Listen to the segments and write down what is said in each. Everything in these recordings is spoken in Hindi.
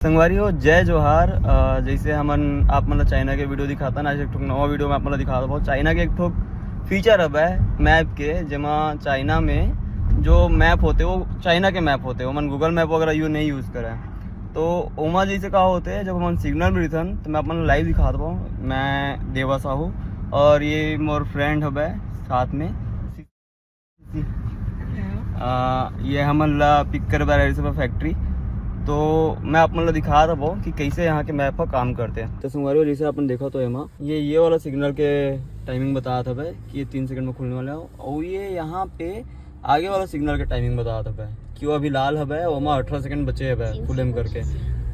संगवारी हो जय जोहार। जैसे हमन आप मतलब चाइना के वीडियो दिखाता ना, एक नवा वीडियो में आप मतलब दिखा दो। चाइना के एक ठो फीचर अब है मैप के, जेमा चाइना में जो मैप होते वो चाइना के मैप होते, मन गूगल मैप वगैरह यू नहीं यूज़ करें। तो ओमा जैसे का होते हैं, जब हम सिग्नल भी रहन तो मैं अपन लाइव दिखा दो। मैं देवा साहू और ये मोर फ्रेंड है साथ में, ये हमन ला पिक कर बार फैक्ट्री। तो मैं आप मतलब दिखा रहा हूँ कि कैसे यहाँ के मैप पर काम करते हैं। तो संगवारी जैसे अपन देखा तो एमा ये वाला सिग्नल के टाइमिंग बताया था भाई कि ये 3 सेकंड में खुलने वाला है, और ये यहाँ पे आगे वाला सिग्नल के टाइमिंग बताया था भाई कि वो अभी लाल है भाई, वहाँ 18 सेकंड बचे है भाई फुल एम करके।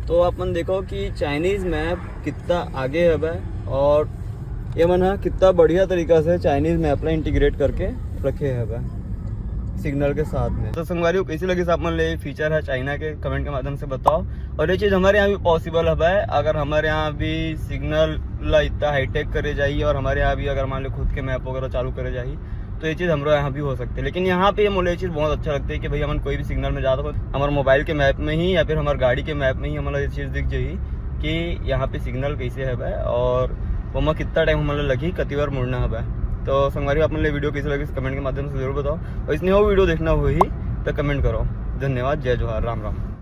तो अपन देखो कि चाइनीज़ मैप कितना आगे है भाई, और ये मन है कितना बढ़िया तरीका से चाइनीज़ मैप ला इंटीग्रेट करके रखे है भाई सिग्नल के साथ में। तो संगवारी कैसी लगी आप मन ले फीचर है चाइना के, कमेंट के माध्यम से बताओ। और ये चीज़ हमारे यहाँ भी पॉसिबल है अगर हमारे यहाँ भी सिग्नल ला इतना हाईटेक करे जाइए, और हमारे यहाँ भी अगर मान लो खुद के मैप वगैरह चालू करे जाइए, तो ये चीज़ हमारे यहाँ भी हो सकती है। लेकिन यहाँ पे मुझे ये चीज़ बहुत अच्छा लगता है कि भाई हम कोई भी सिग्नल में जाता हो हमारे मोबाइल के मैप में ही या फिर हमारे गाड़ी के मैप में ही हमारा ये चीज़ दिख जाइए कि यहाँ पे सिग्नल कैसे है भाई, और वहाँ कितना टाइम हमारा लगी, कितनी बार मुड़ना है भाई। तो संगवारी आप मतलब वीडियो कैसे लगी कमेंट के माध्यम से जरूर बताओ, और इसने वो वीडियो देखना हो ही तो कमेंट करो। धन्यवाद, जय जोहार, राम राम।